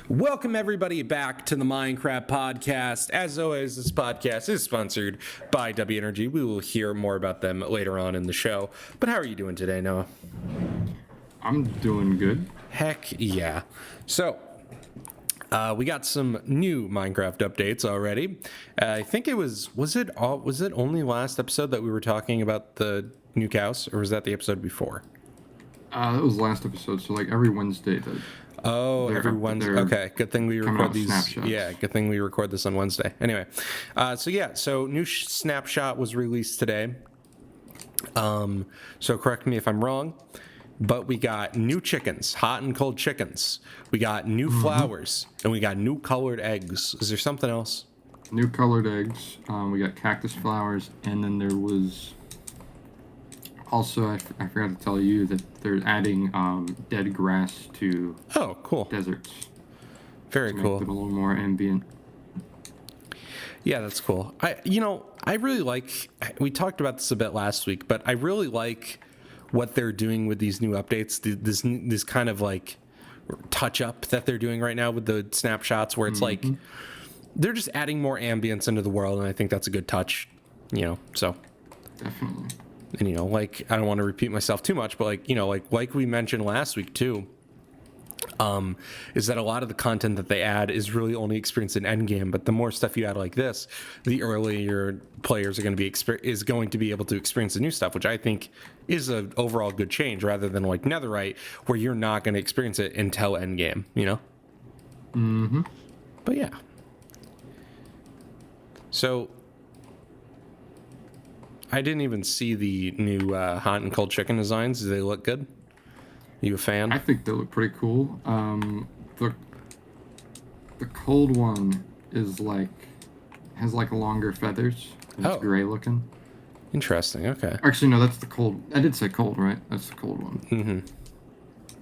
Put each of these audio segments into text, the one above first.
Welcome, everybody, back to the Minecraft podcast. As always, this podcast is sponsored by W Energy. We will hear more about them later on in the show. But how are you doing today, Noah? I'm doing good. Heck yeah. So, we got some new Minecraft updates already. I think it was it only last episode that we were talking about the new cows, or was that the episode before? That was last episode, so like every Wednesday. Every Wednesday. Okay, good thing we record these. Snapshots. Yeah, good thing we record this on Wednesday. Anyway, so new snapshot was released today. So correct me if I'm wrong, but we got new chickens, hot and cold chickens. We got new flowers, and we got new colored eggs. Is there something else? New colored eggs. We got cactus flowers, and then there was. Also, I forgot to tell you that they're adding dead grass to cool deserts. Very to cool. Make them a little more ambient. Yeah, that's cool. I really like. We talked about this a bit last week, but I really like what they're doing with these new updates. This kind of like touch up that they're doing right now with the snapshots, where it's like they're just adding more ambience into the world, and I think that's a good touch. So Definitely. And like, I don't want to repeat myself too much, but like we mentioned last week too, is that a lot of the content that they add is really only experienced in endgame. But the more stuff you add like this, the earlier players are going to be able to experience the new stuff, which I think is an overall good change, rather than like Netherite, where you're not going to experience it until endgame. But yeah. So I didn't even see the new hot and cold chicken designs. Do they look good? You a fan? I think they look pretty cool. The cold one has longer feathers. It's gray looking. Interesting. Okay. Actually, no, that's the cold. I did say cold, right? That's the cold one.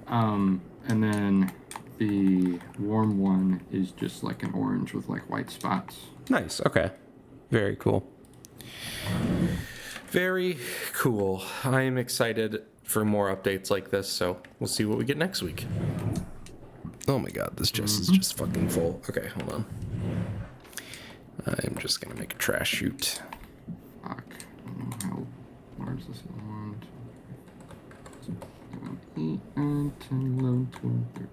And then the warm one is just like an orange with like white spots. Nice. Okay. Very cool. Very cool. I am excited for more updates like this, so we'll see what we get next week. Oh my god, this chest is just fucking full. Okay, hold on. I'm just gonna make a trash chute. Fuck. I don't know how large this is. 1, 2, 3, 8, 9, 10, 11, 12, 13.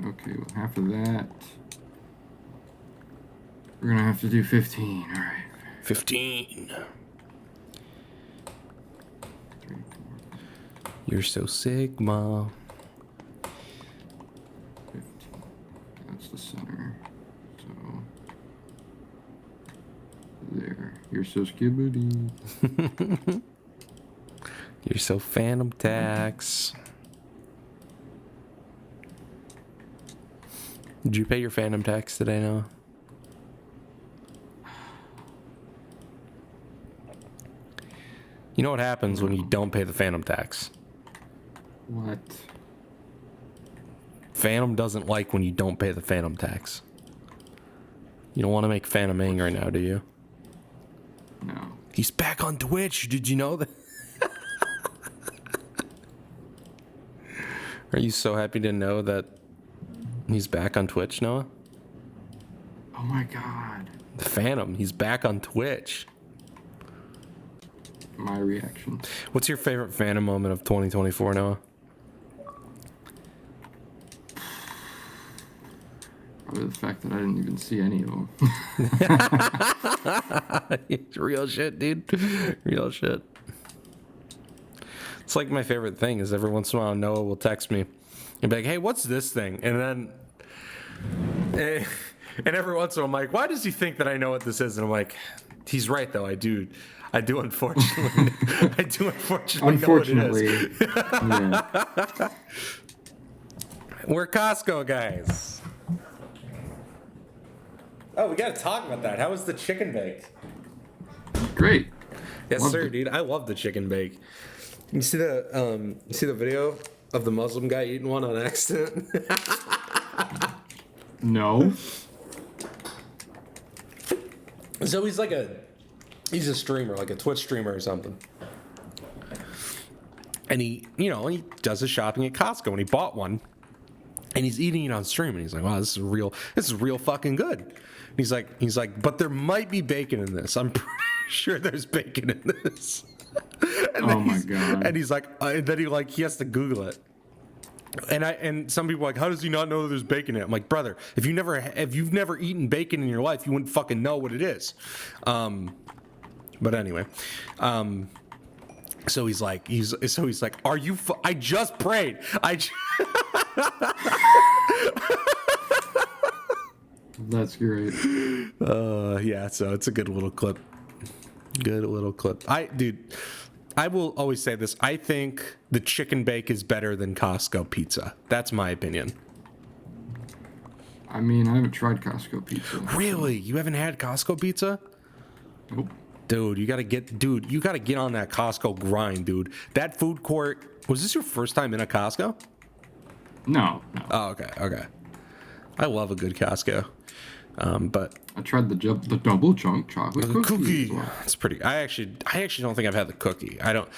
Okay, well, half of that. We're gonna have to do 15. All right. 15. 3, 4. You're so Sigma. 15. That's the center. So there. You're so skibbity. You're so Phantom Tax. Did you pay your Phantom Tax today, Noah? You know what happens when you don't pay the Phantom Tax? What? Phantom doesn't like when you don't pay the Phantom Tax. You don't want to make Phantom angry now, do you? No. He's back on Twitch. Did you know that? Are you so happy to know that he's back on Twitch, Noah? Oh my god. The Phantom, he's back on Twitch. My reaction. What's your favorite Phantom moment of 2024, Noah? Probably the fact that I didn't even see any of them. It's real shit, dude. Real shit. It's like my favorite thing is every once in a while Noah will text me and be like, hey, what's this thing? And then every once in a while I'm like, why does he think that I know what this is? And I'm like, he's right though, I do unfortunately know what it is. Yeah. We're Costco guys. Oh, we gotta talk about that. How was the chicken bake? Great. Yes, Loved sir, it. dude. I love the chicken bake. You see the video of the Muslim guy eating one on accident? No. So he's a streamer, like a Twitch streamer or something. And he does his shopping at Costco, and he bought one. And he's eating it on stream, and he's like, "Wow, this is real fucking good." And he's like, "But there might be bacon in this. I'm pretty sure there's bacon in this." Oh my god! And he's like, and then he has to Google it. And some people are like, "How does he not know that there's bacon in it?" I'm like, "Brother, if you've never eaten bacon in your life, you wouldn't fucking know what it is." But anyway, so he's like, "Are you? I just prayed. That's great. Yeah, so it's a good little clip. I will always say this. I think the chicken bake is better than Costco pizza. That's my opinion. I mean, I haven't tried Costco pizza. Really? You haven't had Costco pizza? Nope. Dude, you gotta get on that Costco grind, dude. That food court, was this your first time in a Costco? No. Oh, okay. I love a good Costco. But I tried the double chunk chocolate cookie. Well. It's pretty. I actually don't think I've had the cookie. I don't.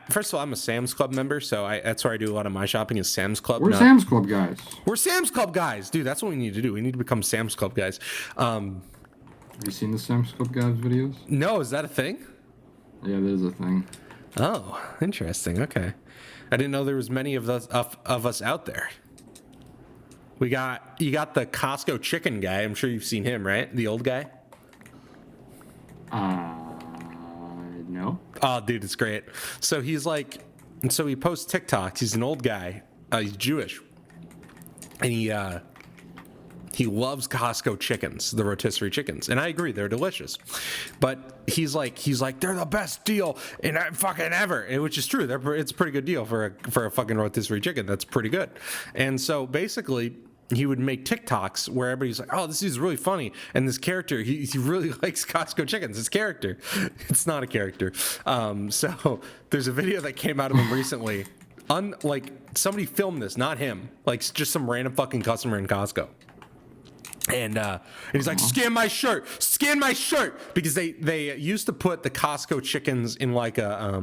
First of all, I'm a Sam's Club member, so that's where I do a lot of my shopping is Sam's Club. We're Sam's Club guys. We're Sam's Club guys, dude. That's what we need to do. We need to become Sam's Club guys. Have you seen the Sam's Club guys videos? No, is that a thing? Yeah, there's a thing. Oh, interesting. Okay, I didn't know there was many of us out there. You got the Costco chicken guy. I'm sure you've seen him, right? The old guy. No. Oh, dude, it's great. So he posts TikToks. He's an old guy. He's Jewish, and he loves Costco chickens, the rotisserie chickens, and I agree, they're delicious. But he's like they're the best deal in fucking ever, and which is true. It's a pretty good deal for a fucking rotisserie chicken. That's pretty good. And so basically, he would make TikToks where everybody's like, "Oh, this is really funny," and this character, he really likes Costco chickens. This character, it's not a character. So there's a video that came out of him recently. Like somebody filmed this, not him. Like just some random fucking customer in Costco. And he's like, scan my shirt, because they used to put the Costco chickens in like a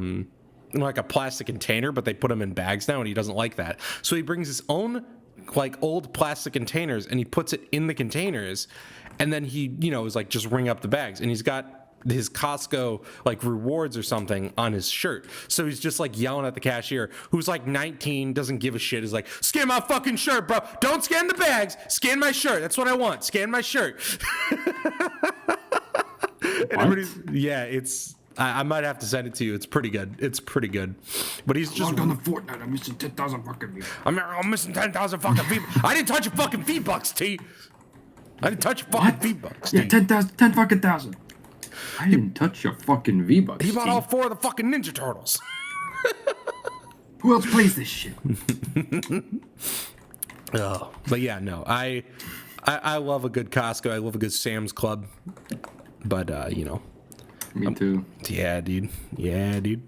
plastic container, but they put them in bags now, and he doesn't like that. So he brings his own like old plastic containers, and he puts it in the containers, and then he is like, just ring up the bags, and he's got his Costco like rewards or something on his shirt. So he's just like yelling at the cashier, who's like 19, doesn't give a shit, is like, scan my fucking shirt, bro. Don't scan the bags, scan my shirt. That's what I want. Scan my shirt. And everybody's, it's I might have to send it to you. It's pretty good. But he's just on the Fortnite. I'm missing 10,000 fucking V-Bucks. I'm missing 10,000 fucking V-Bucks. I didn't touch your fucking V-Bucks, T. I didn't touch your fucking V-Bucks, T. Yeah, 10 fucking thousand. I didn't touch your fucking V-Bucks. He bought all 4 of the fucking Ninja Turtles. Who else plays this shit? Oh, but yeah, no. I love a good Costco. I love a good Sam's Club. But Me too. Yeah, dude. Yeah, you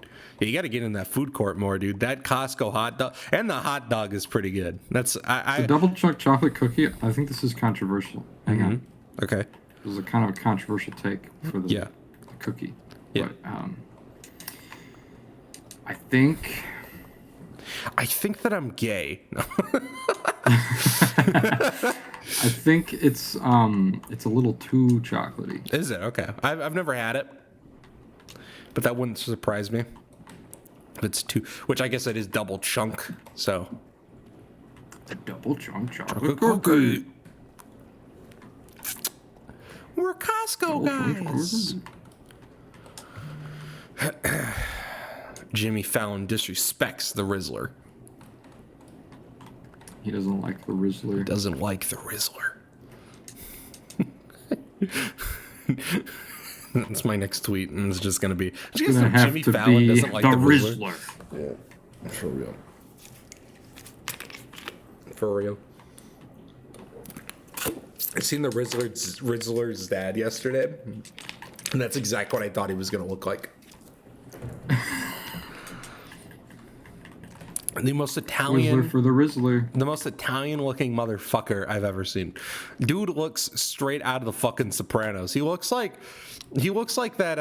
got to get in that food court more, dude. That Costco hot dog, and the hot dog is pretty good. That's the double chuck chocolate cookie. I think this is controversial. Hang on. Okay. This is a kind of a controversial take for the cookie. Yeah. But I think that I'm gay. I think it's a little too chocolatey. Is it? Okay. I've never had it, but that wouldn't surprise me. It's too, which I guess it is double chunk. So a double chunk chocolate cookie. We're Costco guys. Jimmy Fallon disrespects the Rizzler. He doesn't like the Rizzler. Doesn't like the Rizzler. That's my next tweet, and it's just gonna be Jimmy Fallon doesn't like the Rizzler. Yeah, for real. For real. I seen the Rizzler's dad yesterday, and that's exactly what I thought he was gonna look like. The most Italian Rizzler for the Rizzler. The most Italian-looking motherfucker I've ever seen. Dude looks straight out of the fucking Sopranos. He looks like that.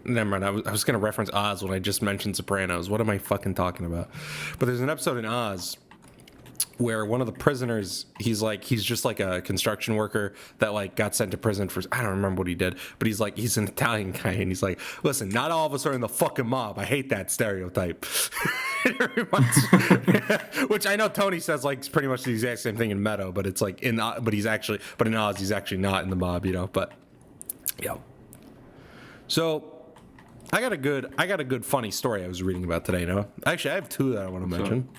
never mind. I was going to reference Oz when I just mentioned Sopranos. What am I fucking talking about? But there's an episode in Oz where one of the prisoners, he's just like a construction worker that like got sent to prison for, I don't remember what he did, but he's an Italian guy, and he's like, listen, not all of us are in the fucking mob. I hate that stereotype. Which I know Tony says like it's pretty much the exact same thing in Meadow, but it's like in Oz he's actually not in the mob, you know. But yeah. So I got a good funny story I was reading about today. You know, actually I have two that I want to mention.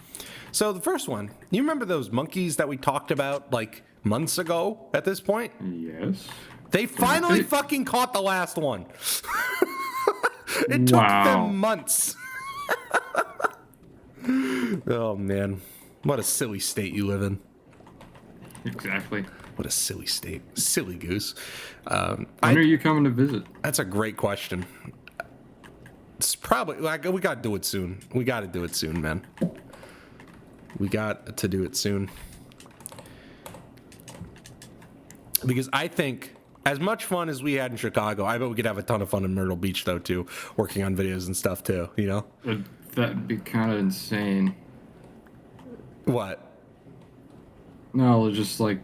So the first one, you remember those monkeys that we talked about like months ago at this point? Yes. They finally fucking caught the last one. It took them months. Oh man, what a silly state you live in. Exactly. What a silly state. Silly goose. When are you coming to visit? That's a great question. It's probably like we got to do it soon. We got to do it soon, man. We got to do it soon. Because I think as much fun as we had in Chicago, I bet we could have a ton of fun in Myrtle Beach though too, working on videos and stuff too, you know? That'd be kind of insane. What? No, just like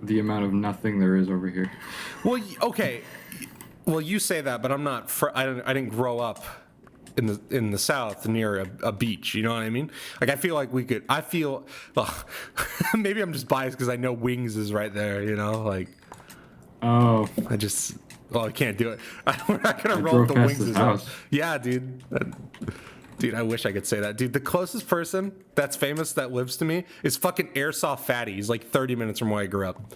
the amount of nothing there is over here. Well, okay. Well, you say that, but I'm not. I didn't grow up in the South near a beach. You know what I mean? Like I feel like we could. I feel. Well, maybe I'm just biased because I know Wings is right there. You know, like. Oh. I can't do it. We're not gonna roll up the Wings' house. Yeah, dude. Dude, I wish I could say that. Dude, the closest person that's famous that lives to me is fucking Airsoft Fatty. He's like 30 minutes from where I grew up.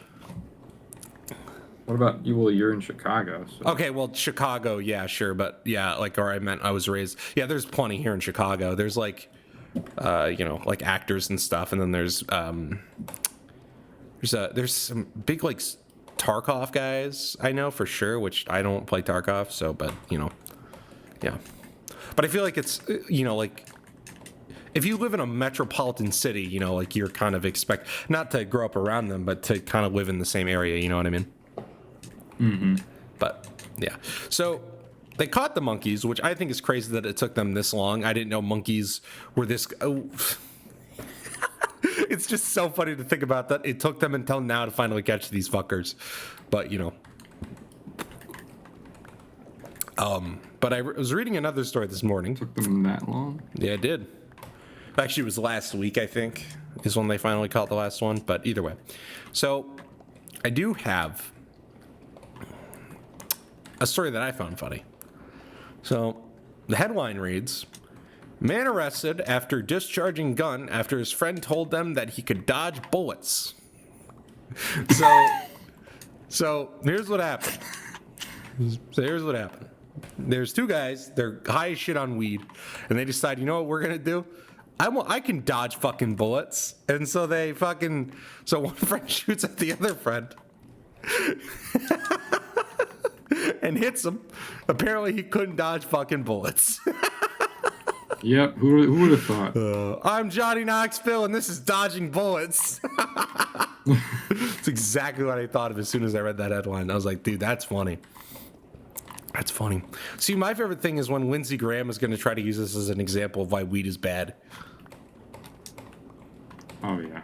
What about you? Well, you're in Chicago. So. Okay, well, Chicago, yeah, sure. But yeah, like, or I meant I was raised. Yeah, there's plenty here in Chicago. There's like, like actors and stuff. And then there's some big like Tarkov guys I know for sure, which I don't play Tarkov. So, but, yeah. But I feel like it's, like, if you live in a metropolitan city, like you're kind of expect, not to grow up around them, but to kind of live in the same area, you know what I mean? Mm-hmm. But, yeah. So, they caught the monkeys, which I think is crazy that it took them this long. I didn't know monkeys were this... Oh. It's just so funny to think about that. It took them until now to finally catch these fuckers. But, But I was reading another story this morning. Took them that long? Yeah, it did. Actually, it was last week, I think, is when they finally caught the last one. But either way. So, I do have a story that I found funny. So, the headline reads, "Man arrested after discharging gun after his friend told them that he could dodge bullets." So here's what happened. There's two guys, they're high as shit on weed, and they decide, you know what we're gonna do? I can dodge fucking bullets. And so so one friend shoots at the other friend and hits him. Apparently he couldn't dodge fucking bullets. Yep, who would have thought? I'm Johnny Knoxville, and this is dodging bullets. It's exactly what I thought of as soon as I read that headline. I was like, dude, that's funny. That's funny. See, my favorite thing is when Lindsey Graham is going to try to use this as an example of why weed is bad. Oh, yeah.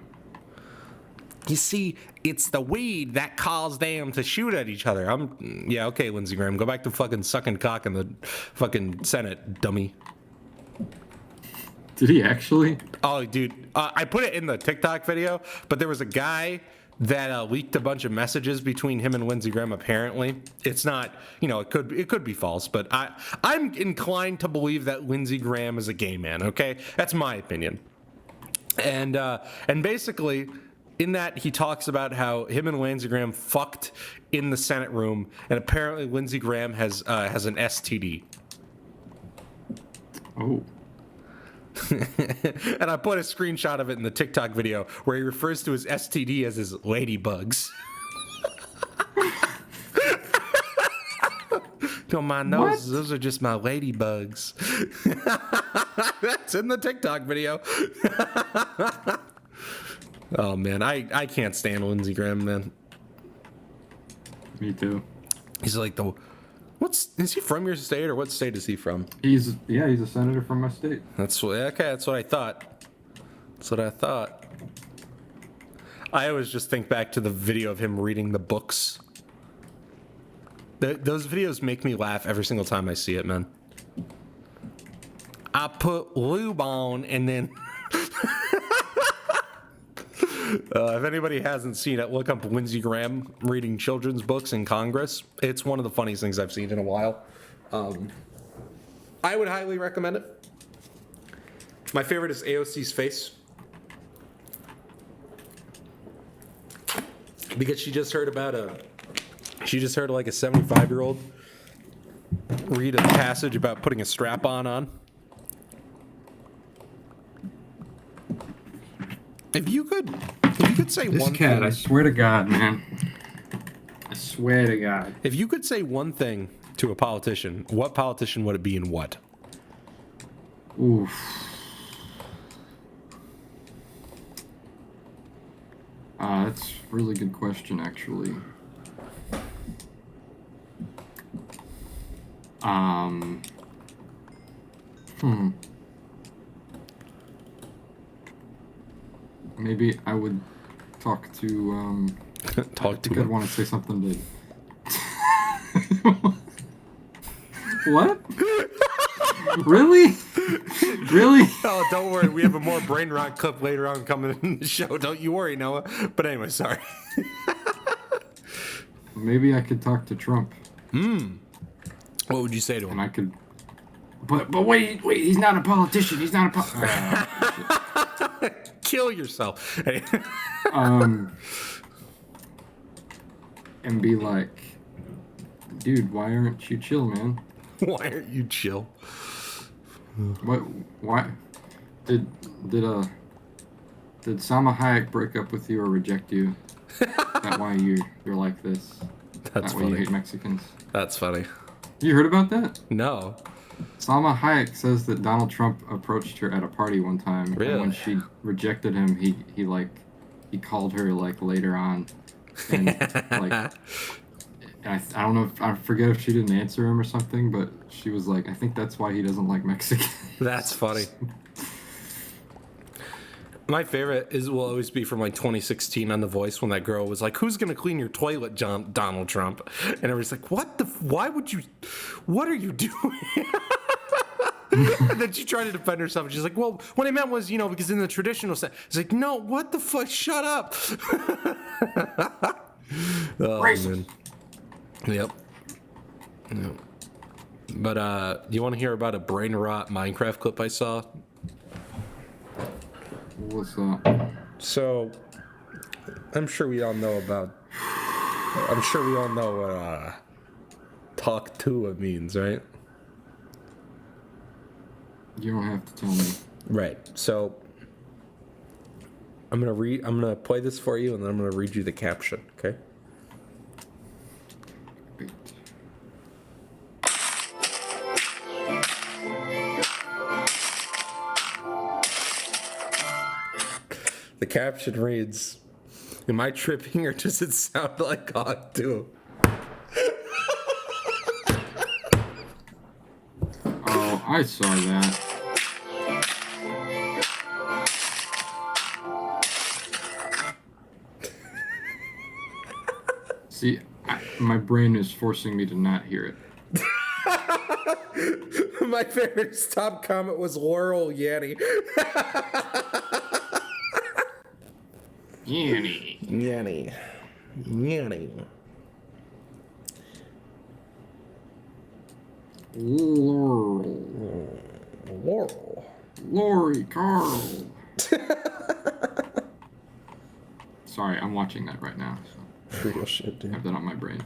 You see, it's the weed that caused them to shoot at each other. Yeah, okay, Lindsey Graham, go back to fucking sucking cock in the fucking Senate, dummy. Did he actually? Oh, dude, I put it in the TikTok video, but there was a guy that leaked a bunch of messages between him and Lindsey Graham. Apparently, it's not, it could be false, but I'm inclined to believe that Lindsey Graham is a gay man. Okay, that's my opinion. And basically, in that he talks about how him and Lindsey Graham fucked in the Senate room, and apparently Lindsey Graham has an STD. Oh. And I put a screenshot of it in the TikTok video where he refers to his STD as his ladybugs. Don't mind those. Those are just my ladybugs. That's in the TikTok video. Oh, man. I can't stand Lindsey Graham, man. Me too. He's like Is he from your state, or what state is he from? He's a senator from my state. That's what I thought. I always just think back to the video of him reading the books. Those videos make me laugh every single time I see it, man. I put lube on and then... if anybody hasn't seen it, look up Lindsey Graham reading children's books in Congress. It's one of the funniest things I've seen in a while. I would highly recommend it. My favorite is AOC's face. Because she just heard like a 75-year-old read a passage about putting a strap-on. If you could say This one cat, thing, I swear to God, man. I swear to God. if you could say one thing to a politician, what politician would it be and what? Oof. That's a really good question, actually. Maybe I would talk to, Talk to I'd him. want to say something to... What? Really? Really? Oh, don't worry. We have a more brain rot clip later on coming in the show. Don't you worry, Noah. But anyway, sorry. Maybe I could talk to Trump. What would you say to him? And I could... But wait, he's not a politician. He's not a Kill yourself. Hey. and be like, dude, why aren't you chill, man? Why aren't you chill? What? Why? Did Salma Hayek break up with you or reject you? That's why you're like this. That's why you funny. hate Mexicans. That's funny. You heard about that? No. Salma Hayek says that Donald Trump approached her at a party one time, Really? and when she rejected him, he called her like later on, and like I don't know if I forget if she didn't answer him or something, but she was like, I think that's why he doesn't like Mexicans. That's funny. My favorite will always be from like 2016 on The Voice when that girl was like, "Who's gonna clean your toilet, Donald Trump?" And everybody's like, why would you? What are you doing? And then she tried to defend herself, and she's like, "Well, what I meant was, because in the traditional sense." It's like, "No, what the fuck? Shut up!" Oh, Racist. man. Yep. But do you want to hear about a brain rot Minecraft clip I saw? What's that? So, I'm sure we all know what talk to it means, right? You don't have to tell me. Right. So, I'm gonna play this for you, and then I'm gonna read you the caption. Okay. Wait. The caption reads, "Am I tripping, or does it sound like God too?" Oh, I saw that. See, my brain is forcing me to not hear it. My favorite top comment was Laurel Yanny. Yanny. Yanny. Laurel. Lori Carl. Sorry, I'm watching that right now. So Real shit, I dude. have that on my brain.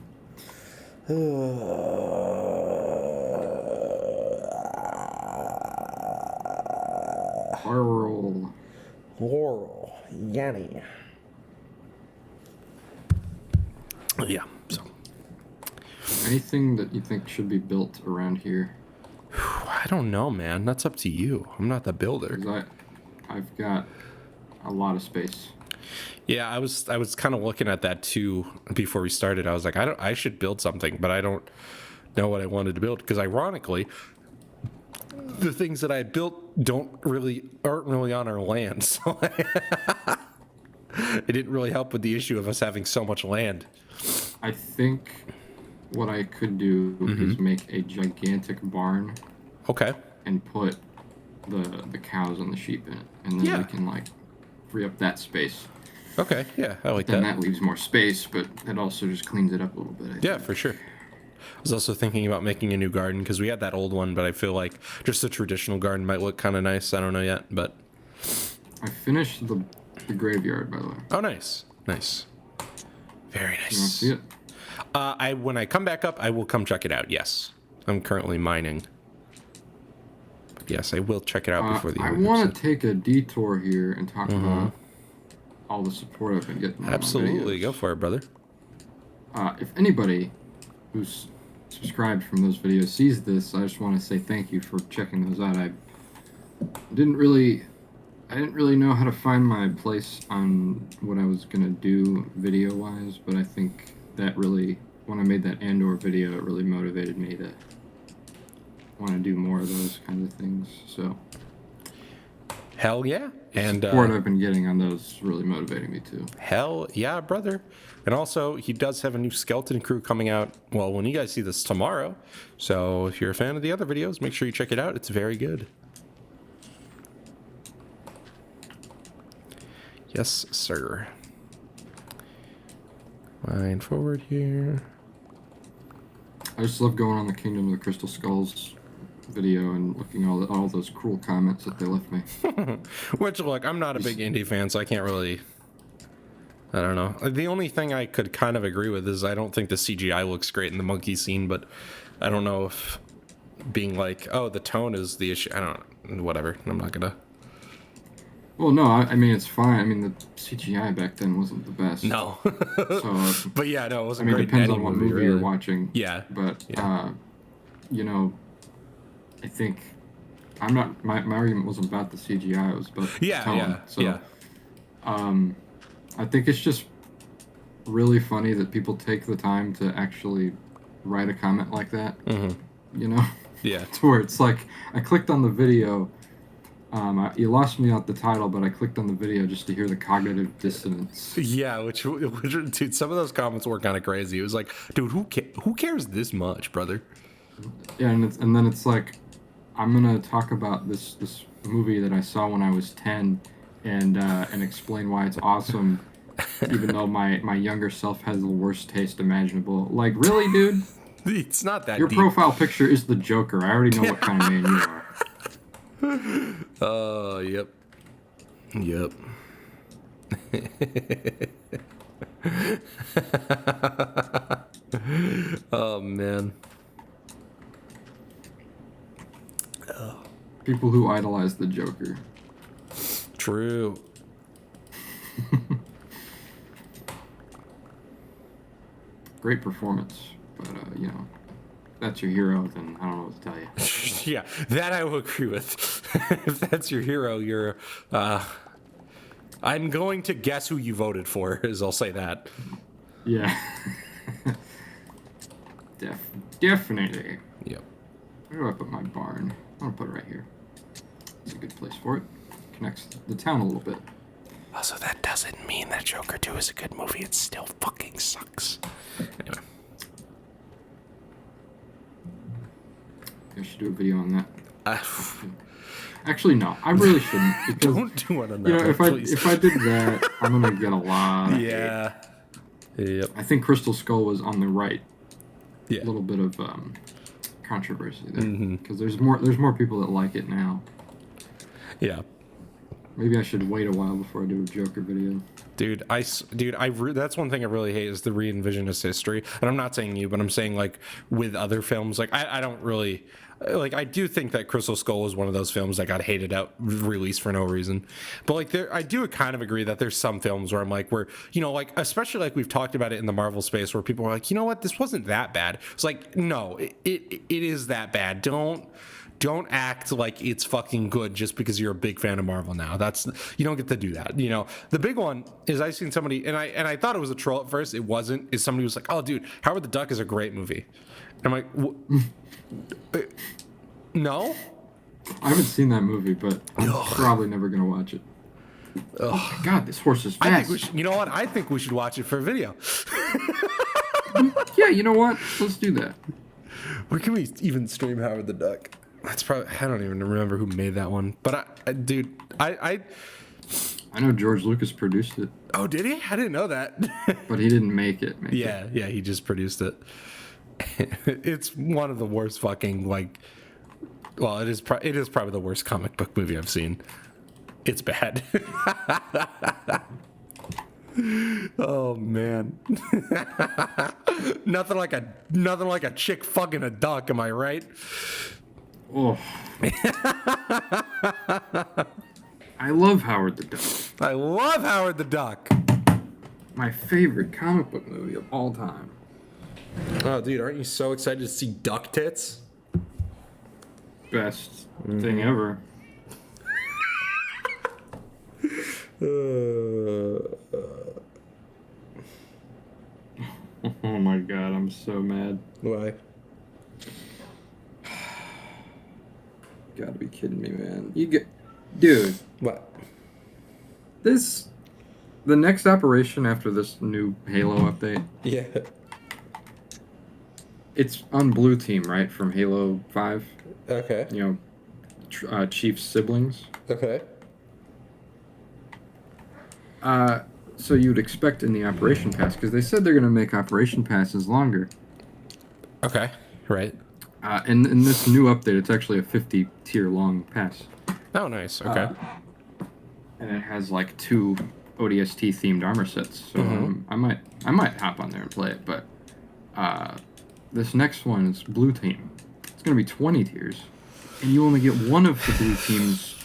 Laurel Yanny. Yeah. So Anything that you think should be built around here? I don't know, man. That's up to you. I'm not the builder. 'Cause I've got a lot of space. Yeah, I was kind of looking at that too before we started. I was like, I should build something, but I don't know what I wanted to build. Because ironically, the things that I built aren't really on our land, so it didn't really help with the issue of us having so much land. I think what I could do is make a gigantic barn. Okay. And put the cows and the sheep in it, and then we can like free up that space. Okay, yeah, I like then that. That leaves more space, but it also just cleans it up a little bit. I Yeah, think. for sure. I was also thinking about making a new garden because we had that old one, but I feel like just a traditional garden might look kind of nice. I don't know yet, but I finished the graveyard, by the way. Oh, nice. Very nice. You want to see it? When I come back up, I will come check it out. Yes, I'm currently mining. Yes, I will check it out before the I end. want to take a detour here and talk about all the support I've been getting. Absolutely, go for it, brother. If anybody who's subscribed from those videos sees this, I just want to say thank you for checking those out. I didn't really know how to find my place on what I was gonna do video-wise, but I think that really, when I made that Andor video, it really motivated me to want to do more of those kinds of things. So Hell yeah. And support I've been getting on those really motivating me too. Hell yeah, brother. And also, he does have a new Skeleton Crew coming out, well, when you guys see this tomorrow. So if you're a fan of the other videos, make sure you check it out. It's very good. Yes, sir. Line forward here. I just love going on the Kingdom of the Crystal Skulls video and looking at all those cruel comments that they left me. Which, look, I'm not a big indie fan, so I can't really... I don't know. The only thing I could kind of agree with is I don't think the CGI looks great in the monkey scene, but I don't know if being like, oh, the tone is the issue. I don't... Whatever. I'm not gonna... Well, no, I mean, it's fine. I mean, the CGI back then wasn't the best. No. So, but yeah, no, it wasn't I mean, great it depends in any on what movie, movie really. you're watching. Yeah. But, Yeah. You know, I think I'm not. My argument wasn't about the CGI. It was about the tone. Yeah. So, Yeah. I think it's just really funny that people take the time to actually write a comment like that. You know. Yeah. To where it's like I clicked on the video. You lost me at the title, but I clicked on the video just to hear the cognitive dissonance. Yeah, which dude, some of those comments were kind of crazy. It was like, dude, who cares this much, brother? Yeah, and then it's like, I'm gonna talk about this movie that I saw when I was 10, and explain why it's awesome, even though my younger self has the worst taste imaginable. Like, really, dude? It's not that Your deep. profile picture is the Joker. I already know what kind of man you are. Oh, yep. Oh, man. People who idolize the Joker. True. Great performance, but you know, if that's your hero, then I don't know what to tell you. Yeah, that I will agree with. If that's your hero, you're... I'm going to guess who you voted for, as I'll say that. Yeah. Definitely. Yep. Where do I put my barn? I'm gonna put it right here. It's a good place for it. Connects the town a little bit. Also, that doesn't mean that Joker 2 is a good movie. It still fucking sucks. Anyway. I should do a video on that. Uh, Actually, no. I really shouldn't. Because, Don't do one on that you know, one, please. if I did that, I'm gonna get a lot of hate. Yeah. Yep. I think Crystal Skull was on the right. Yeah. A little bit of controversy there. Because there's more people that like it now. Yeah. Maybe I should wait a while before I do a Joker video. Dude, that's one thing I really hate is the re-envisionist history. And I'm not saying you, but I'm saying like with other films, like I don't really like. I do think that Crystal Skull was one of those films that got hated out, released for no reason. But like, I do kind of agree that there's some films where I'm like, where like especially like we've talked about it in the Marvel space, where people are like, you know what, this wasn't that bad. It's like, no, it is that bad. Don't don't act like it's fucking good just because you're a big fan of Marvel now. That's, you don't get to do that. You know, the big one is I seen somebody, and I thought it was a troll at first. It wasn't. Is somebody was like, oh, dude, Howard the Duck is a great movie. And I'm like, no. I haven't seen that movie, but I'm probably never gonna watch it. Oh my god, this horse is fast. You know what? I think we should watch it for a video. Yeah, you know what? Let's do that. Where can we even stream Howard the Duck? That's probably, I don't even remember who made that one. But I know George Lucas produced it. Oh, did he? I didn't know that. But he didn't make it. Yeah, he just produced it. It's one of the worst fucking, like, well, it is probably the worst comic book movie I've seen. It's bad. Oh man. nothing like a chick fucking a duck, am I right? Oh. I love Howard the Duck. I love Howard the Duck. My favorite comic book movie of all time. Oh dude, aren't you so excited to see duck tits? Best thing ever. Oh my god, I'm so mad. Why? Gotta be kidding me, man. Dude. What? The next operation after this new Halo update. Yeah. It's on Blue Team, right? From Halo 5. Okay. You know, Chief's siblings. Okay. So you'd expect in the Operation Pass, because they said they're going to make Operation Passes longer. Okay. Right. And in this new update, it's actually a 50-tier long pass. Oh, nice. Okay. And it has like 2 ODST themed armor sets. So I might hop on there and play it. But this next one is Blue Team. It's going to be 20 tiers, and you only get one of the Blue Team's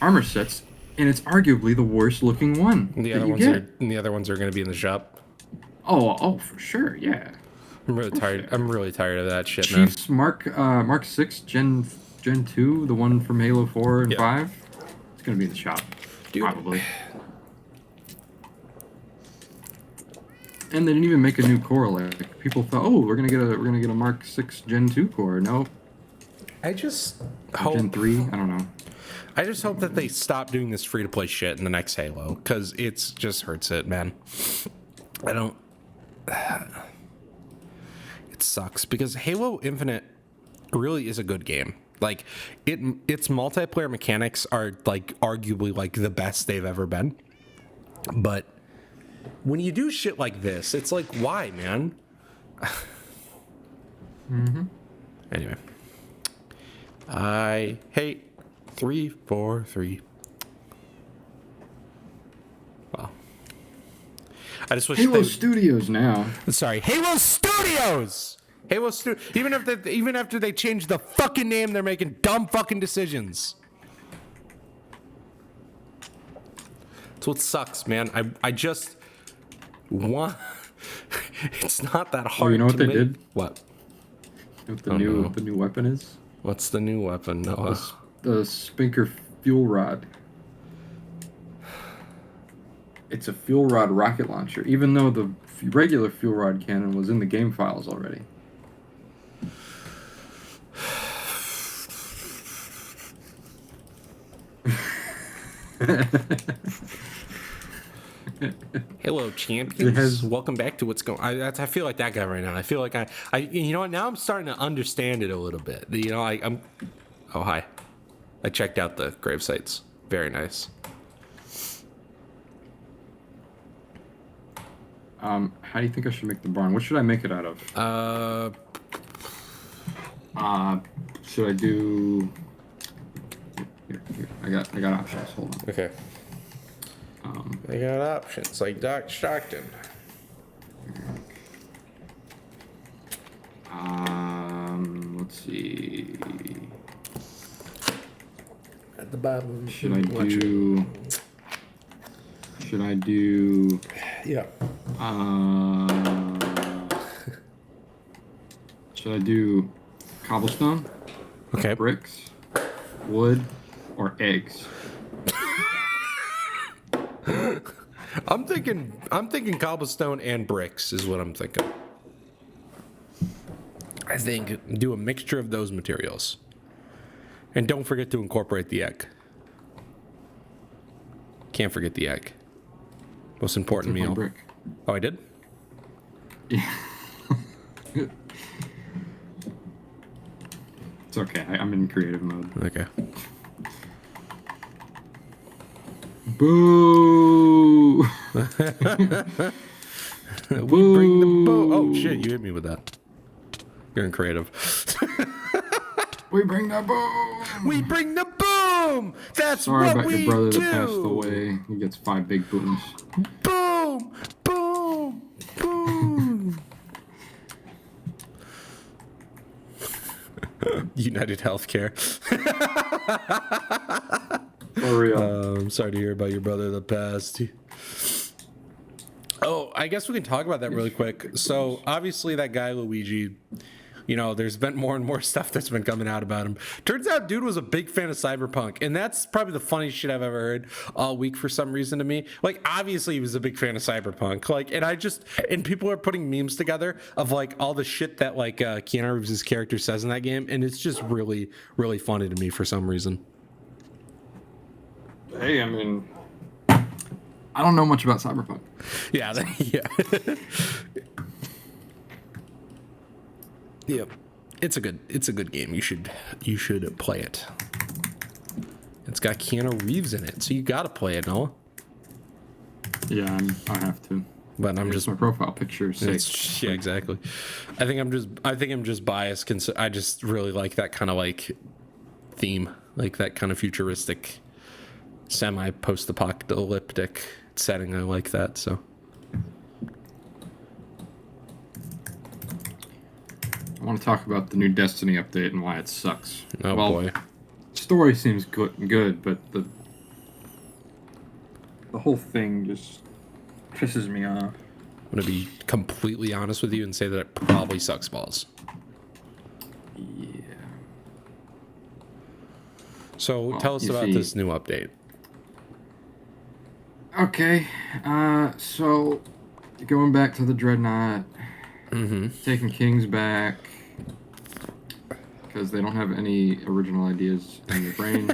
armor sets. And it's arguably the worst looking one. The other ones are going to be in the shop. Oh, for sure, yeah. I'm really tired. I'm really tired of that shit, man. Chiefs Mark 6 Gen 2, the one from Halo 4 and 5. It's going to be in the shop, dude. Probably. And they didn't even make a new core. Like people thought, oh, we're gonna get a Mark 6 Gen 2 core. No. I just hope Gen 3. I don't know. I just hope that they stop doing this free-to-play shit in the next Halo, because it's just hurts it, man. I don't... It sucks, because Halo Infinite really is a good game. Like, its multiplayer mechanics are, like, arguably, like, the best they've ever been. But when you do shit like this, it's like, why, man? Anyway. I hate 343. Wow. I just wish Halo Studios now. Sorry, Halo Studios. Even after they changed the fucking name, they're making dumb fucking decisions. That's what sucks, man. I just want. It's not that hard. Oh, you know what they did? What? What the new weapon is? What's the new weapon? No. The Spinker fuel rod. It's a fuel rod rocket launcher, even though the regular fuel rod cannon was in the game files already. Hello, champions. Welcome back to what's going on. I feel like that guy right now. I feel like I you know what? Now I'm starting to understand it a little bit. You know, I'm. Oh, hi. I checked out the grave sites. Very nice. How do you think I should make the barn? What should I make it out of? Should I do? Here. I got options. Hold on. Okay. I got options like Doc Stockton. Let's see. At the bottom. Should I do? Yeah. Should I do cobblestone? Okay. Bricks. wood, or eggs? I'm thinking cobblestone and bricks is what I'm thinking. I think do a mixture of those materials. And don't forget to incorporate the egg. Can't forget the egg. Most important meal. Brick. Oh, I did? Yeah. It's okay. I'm in creative mode. Okay. Boo! We bring the boom. Oh, shit. You hit me with that. You're in creative. We bring the boom! We bring the boom! That's Sorry what about we your brother do! that passed away. He gets 5 big booms. Boom! Boom! Boom! United Healthcare. For real. I'm sorry to hear about your brother that passed. Oh, I guess we can talk about that really quick. So, obviously, that guy, Luigi, you know, there's been more and more stuff that's been coming out about him. Turns out, dude was a big fan of Cyberpunk, and that's probably the funniest shit I've ever heard all week for some reason to me. Like, obviously, he was a big fan of Cyberpunk. Like, and people are putting memes together of, like, all the shit that, like, Keanu Reeves' character says in that game, and it's just really, really funny to me for some reason. Hey, I mean, I don't know much about Cyberpunk. Yeah, yeah. Yep. It's a good game. You should play it. It's got Keanu Reeves in it, so you gotta play it, Noah. Yeah, I have to. But I'm just my profile picture. Yeah, exactly. I think I'm just biased. I just really like that kind of like theme, like that kind of futuristic, semi-post-apocalyptic setting. I like that. So. I want to talk about the new Destiny update and why it sucks. Oh boy. Story seems good, but the whole thing just pisses me off. I'm gonna be completely honest with you and say that it probably sucks balls. Yeah. So tell us about this new update. Okay, so going back to the Dreadnought, taking Kings back because they don't have any original ideas in their brain.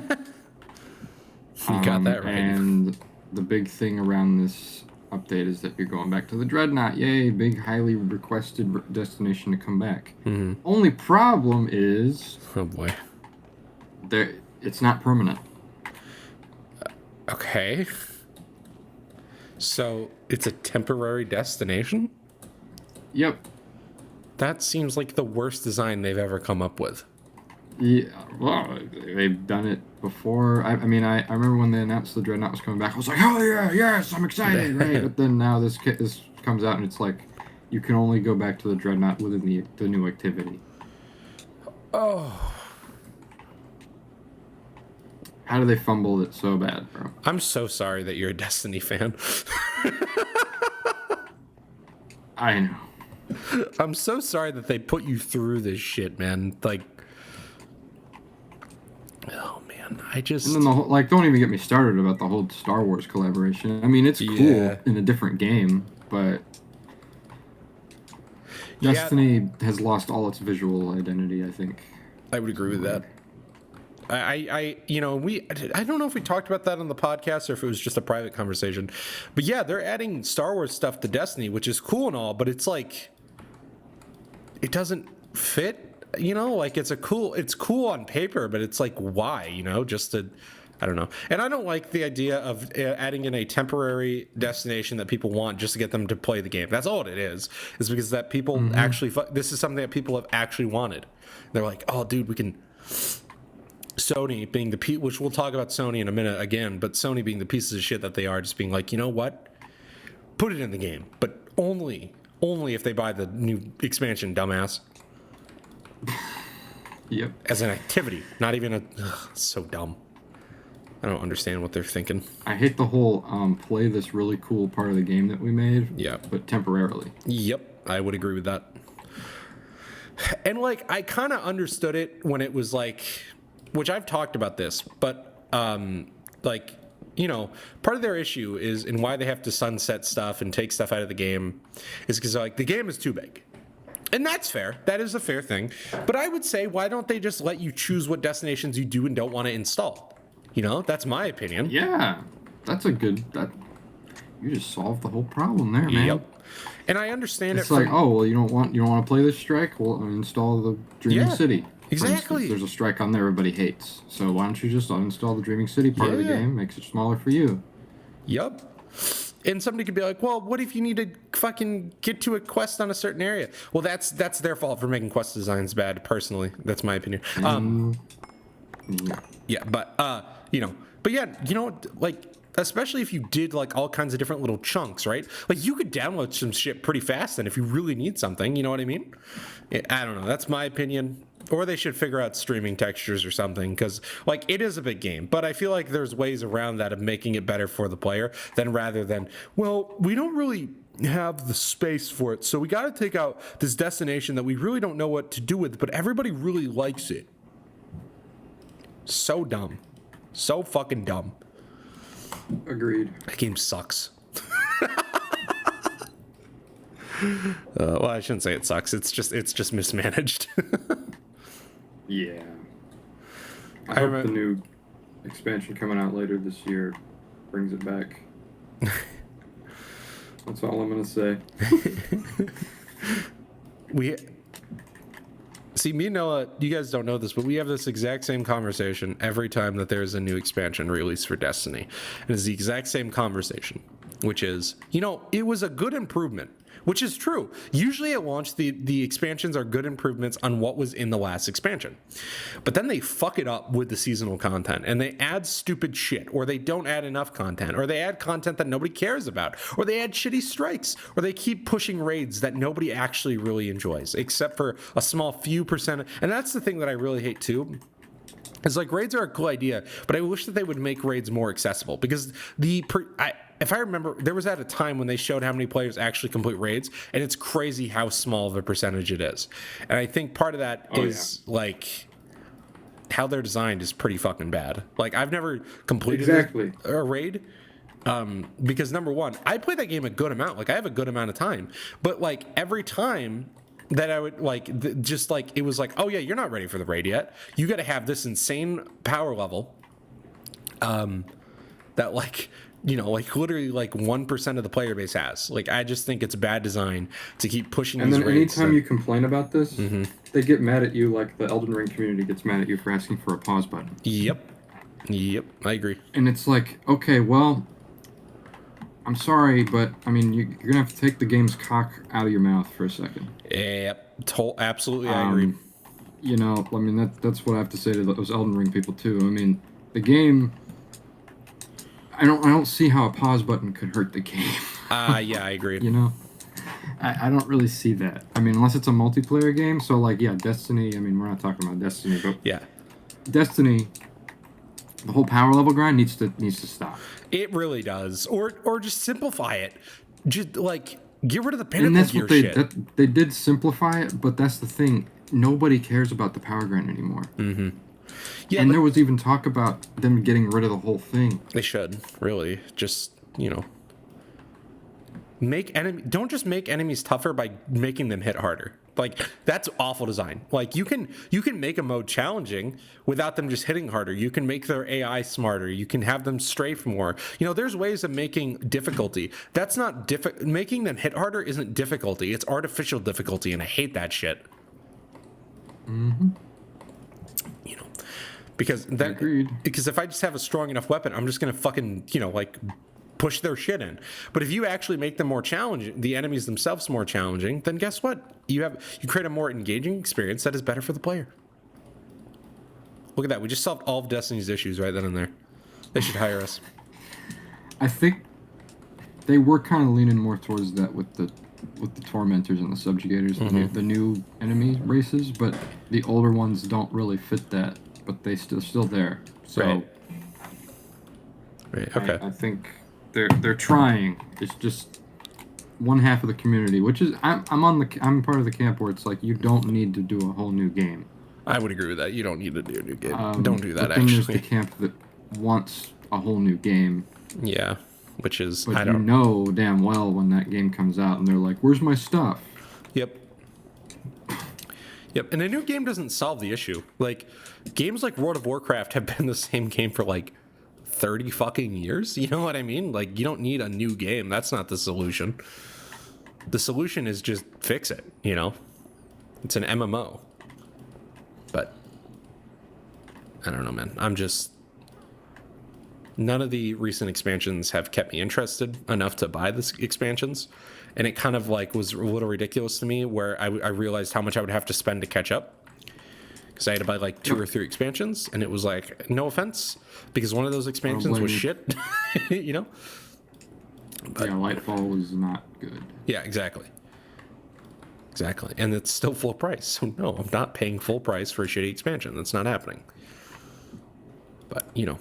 You got that right. And the big thing around this update is that you're going back to the Dreadnought. Yay, big, highly requested destination to come back. Only problem is... Oh, boy. It's not permanent. Okay. So, it's a temporary destination? Yep. That seems like the worst design they've ever come up with. Yeah, well, they've done it before. I mean, I remember when they announced the Dreadnought was coming back, I was like, oh yeah, yes, I'm excited, right? But then now this comes out and it's like, you can only go back to the Dreadnought within the new activity. Oh. How do they fumble it so bad, bro? I'm so sorry that you're a Destiny fan. I know. I'm so sorry that they put you through this shit, man. Like, oh man, I just... And then don't even get me started about the whole Star Wars collaboration. I mean, it's cool in a different game, but Destiny has lost all its visual identity, I think. I would agree with that. I don't know if we talked about that on the podcast or if it was just a private conversation, but yeah, they're adding Star Wars stuff to Destiny, which is cool and all, but it's like, it doesn't fit, you know, like it's cool on paper, but it's like, why, you know, I don't know. And I don't like the idea of adding in a temporary destination that people want just to get them to play the game. That's all it is because that people actually, this is something that people have actually wanted. They're like, oh dude, we can... Sony being which we'll talk about Sony in a minute again, but Sony being the pieces of shit that they are, just being like, you know what? Put it in the game, but only if they buy the new expansion, dumbass. Yep. As an activity, not even so dumb. I don't understand what they're thinking. I hate the whole play this really cool part of the game that we made. Yeah. But temporarily. Yep, I would agree with that. And like, I kind of understood it when it was like which I've talked about this, but like, you know, part of their issue is, and why they have to sunset stuff and take stuff out of the game, is because like the game is too big. And that's fair. That is a fair thing. But I would say, why don't they just let you choose what destinations you do and don't want to install? You know, that's my opinion. Yeah, that's a good. That you just solved the whole problem there, man. Yep. And I understand It's it. like, oh well, you don't want to play this strike? Well, install the Dreaming Yeah, City. For exactly. instance. There's a strike on there everybody hates. So why don't you just uninstall the Dreaming City part of the Yeah. game? Makes it smaller for you. Yep. And somebody could be like, well, what if you need to fucking get to a quest on a certain area? Well, that's their fault for making quest designs bad, personally. That's my opinion. Yeah. Yeah, but you know, but yeah, you know, like, especially if you did like all kinds of different little chunks, right? Like you could download some shit pretty fast then if you really need something, you know what I mean? I don't know, that's my opinion. Or they should figure out streaming textures or something, because like it is a big game, but I feel like there's ways around that of making it better for the player than rather than, well, we don't really have the space for it, so we got to take out this destination that we really don't know what to do with, but everybody really likes it. So dumb. So fucking dumb. Agreed. That game sucks. Well, I shouldn't say it sucks. It's just mismanaged. Yeah. I I hope remember- the new expansion coming out later this year brings it back. That's all I'm gonna say. We see, me and Noah, you guys don't know this, but we have this exact same conversation every time that there's a new expansion release for Destiny. And it's the exact same conversation, which is, you know, it was a good improvement, which is true. Usually at launch, the expansions are good improvements on what was in the last expansion. But then they fuck it up with the seasonal content, and they add stupid shit, or they don't add enough content, or they add content that nobody cares about, or they add shitty strikes, or they keep pushing raids that nobody actually really enjoys, except for a small few percent. And that's the thing that I really hate too. It's like raids are a cool idea, but I wish that they would make raids more accessible, because if I remember, there was at a time when they showed how many players actually complete raids, and it's crazy how small of a percentage it is. And I think part of that is like how they're designed is pretty fucking bad. Like I've never completed a raid because number one, I play that game a good amount. Like I have a good amount of time, but like every time that I would like just like it was like, oh yeah, you're not ready for the raid yet. You got to have this insane power level that like, you know, like literally like 1% of the player base has. Like I just think it's bad design to keep pushing And these then raids. anytime you complain about this, they get mad at you, like the Elden Ring community gets mad at you for asking for a pause button. Yep, I agree. And it's like, okay, well, I'm sorry, but I mean, you're gonna have to take the game's cock out of your mouth for a second. Yep, absolutely, I agree. You know, I mean, that's what I have to say to those Elden Ring people too. I mean, the game. I don't see how a pause button could hurt the game. Yeah, I agree. You know, I don't really see that. I mean, unless it's a multiplayer game. So like, yeah, Destiny. I mean, we're not talking about Destiny, but Yeah, Destiny. The whole power level grind needs to stop. it really does. Or just simplify it. Just like get rid of the And pinnacle that's gear what they shit. they did simplify it, but that's the thing. Nobody cares about the power grind anymore. Yeah, And but there was even talk about them getting rid of the whole thing. they should really just, you know, don't just make enemies tougher by making them hit harder. Like that's awful design. Like you can make a mode challenging without them just hitting harder. You can make their AI smarter. You can have them strafe more. You know, there's ways of making difficulty. That's not making them hit harder isn't difficulty. It's artificial difficulty, and I hate that shit. You know, because Agreed. if I just have a strong enough weapon, I'm just gonna fucking, you know, like push their shit in. But if you actually make them more challenging, the enemies themselves more challenging, then guess what? You create a more engaging experience that is better for the player. Look at that. We just solved all of Destiny's issues right then and there. They should hire us. I think they were kind of leaning more towards that with the tormentors and the subjugators, the new enemy races, but the older ones don't really fit that. But they're still there. So Right. Okay. I think they're trying. It's just one half of the community, which is I'm part of the camp where it's like you don't need to do a whole new game. I would agree with that. You don't need to do a new game. Don't do that, but then there's the actually. camp that wants a whole new game. Yeah, which is, But I don't know damn well when that game comes out and they're like, where's my stuff? Yep. Yep. And a new game doesn't solve the issue. Like, games like World of Warcraft have been the same game for like 30 fucking years. You know what I mean? Like, you don't need a new game. That's not the solution. The solution is just fix it, you know? It's an MMO. But I don't know, man. None of the recent expansions have kept me interested enough to buy the expansions. And it kind of like was a little ridiculous to me where I realized how much I would have to spend to catch up. Because I had to buy like 2 or 3 expansions. And it was like, no offense, because one of those expansions was shit, you know? But, yeah, Lightfall was not good. Yeah, exactly. Exactly. And it's still full price. So no, I'm not paying full price for a shitty expansion. That's not happening. But, you know.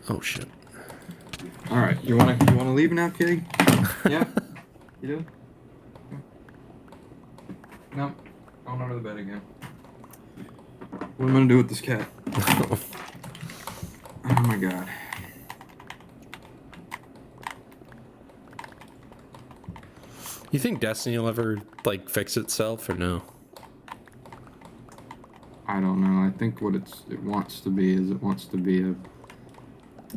Oh, shit. All right. You wanna leave now, kitty? Yeah? You do? No. Going under the bed again. What am I gonna do with this cat? Oh my god. You think Destiny will ever, like, fix itself or no? I don't know. I think what it wants to be is it wants to be a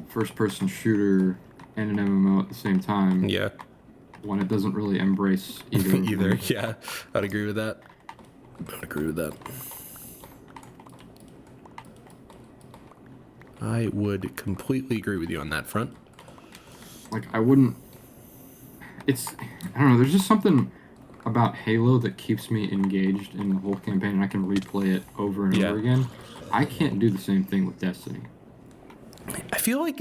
first-person shooter and an MMO at the same time. Yeah. When it doesn't really embrace either. Either, yeah. I'd agree with that. I would completely agree with you on that front. Like, I wouldn't... I don't know, there's just something about Halo that keeps me engaged in the whole campaign, and I can replay it over and over again. I can't do the same thing with Destiny. I feel like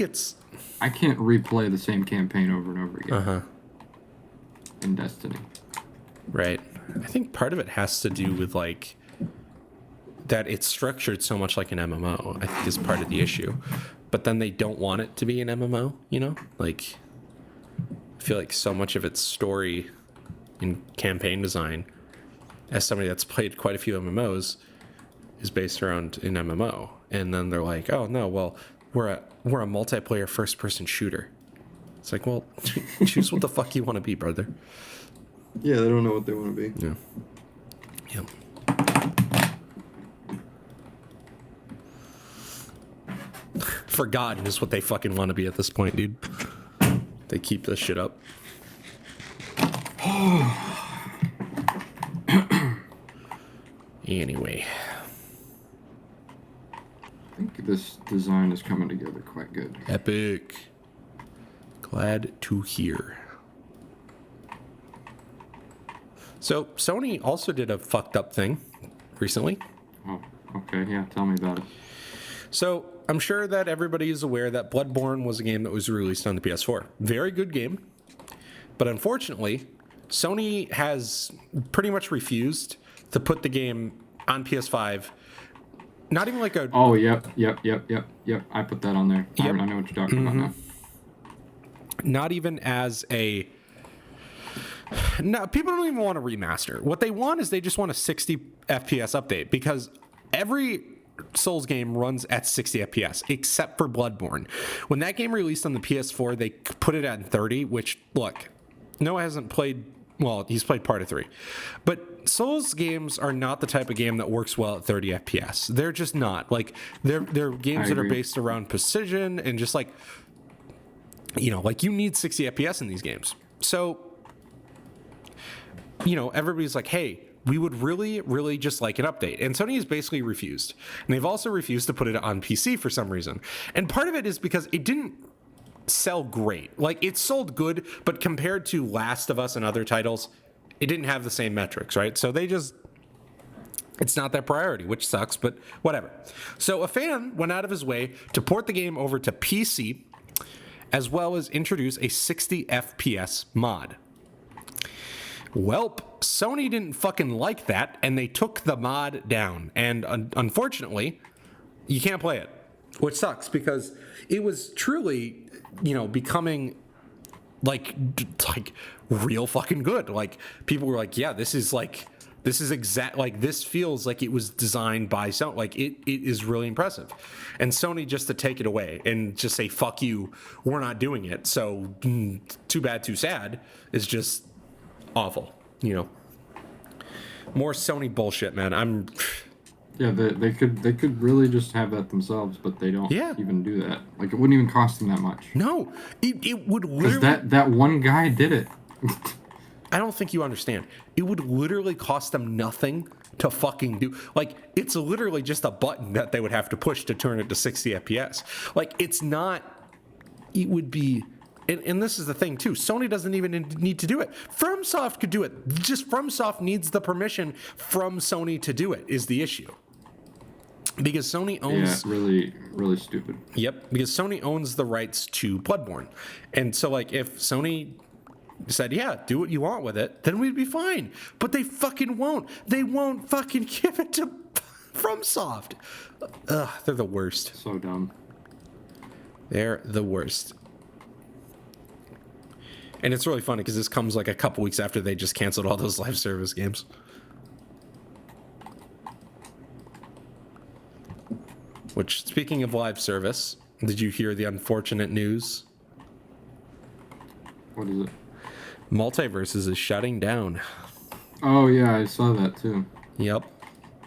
I can't replay the same campaign over and over again. In Destiny. Right. I think part of it has to do with, like, that it's structured so much like an MMO, I think is part of the issue. But then they don't want it to be an MMO, you know? Like, I feel like so much of its story in campaign design, as somebody that's played quite a few MMOs, is based around an MMO. And then they're like, oh, no, well, we're a multiplayer first-person shooter. It's like, well, choose what the fuck you want to be, brother. Yeah, they don't know what they want to be. Yeah. Yep. Forgotten is what they fucking want to be at this point, dude. They keep this shit up. Anyway. I think this design is coming together quite good. Epic. Glad to hear. So, Sony also did a fucked up thing recently. Oh, okay, yeah, tell me about it. So, I'm sure that everybody is aware that Bloodborne was a game that was released on the PS4. Very good game. But unfortunately, Sony has pretty much refused to put the game on PS5. Not even like a... Oh, yep. I put that on there. Yep. I know what you're talking about now. Not even as a... No, people don't even want a remaster. What they want is they just want a 60 FPS update, because every Souls game runs at 60 FPS, except for Bloodborne. When that game released on the PS4, they put it at 30, which, look, Noah hasn't played... Well, he's played part of 3. But Souls games are not the type of game that works well at 30 FPS. They're just not. Like, they're games that are based around precision and just like... You know, like, you need 60 FPS in these games. So, you know, everybody's like, hey, we would really, really just like an update. And Sony has basically refused. And they've also refused to put it on PC for some reason. And part of it is because it didn't sell great. Like, it sold good, but compared to Last of Us and other titles, it didn't have the same metrics, right? So they just... It's not their priority, which sucks, but whatever. So a fan went out of his way to port the game over to PC, as well as introduce a 60 FPS mod. Welp, Sony didn't fucking like that, and they took the mod down. And unfortunately, you can't play it, which sucks, because it was truly, you know, becoming like real fucking good. Like, people were like, yeah, this is like This is this feels like it was designed by Sony. Like it is really impressive. And Sony just to take it away and just say, fuck you, we're not doing it. So too bad, too sad is just awful, you know. More Sony bullshit, man. Yeah, they could really just have that themselves, but they don't even do that. Like, it wouldn't even cost them that much. No, it would literally... Because that one guy did it. I don't think you understand. It would literally cost them nothing to fucking do. Like, it's literally just a button that they would have to push to turn it to 60 FPS. Like, it's not... It would be... And this is the thing, too. Sony doesn't even need to do it. FromSoft could do it. Just FromSoft needs the permission from Sony to do it, is the issue. Because Sony owns... Yeah, really, really stupid. Yep, because Sony owns the rights to Bloodborne. And so, like, if Sony said, yeah, do what you want with it, then we'd be fine. But they fucking won't. They won't fucking give it to FromSoft. Ugh, they're the worst. So dumb. They're the worst. And it's really funny because this comes like a couple weeks after they just canceled all those live service games. Which, speaking of live service, did you hear the unfortunate news? What is it? Multiverses is shutting down. Oh, yeah, I saw that, too. Yep.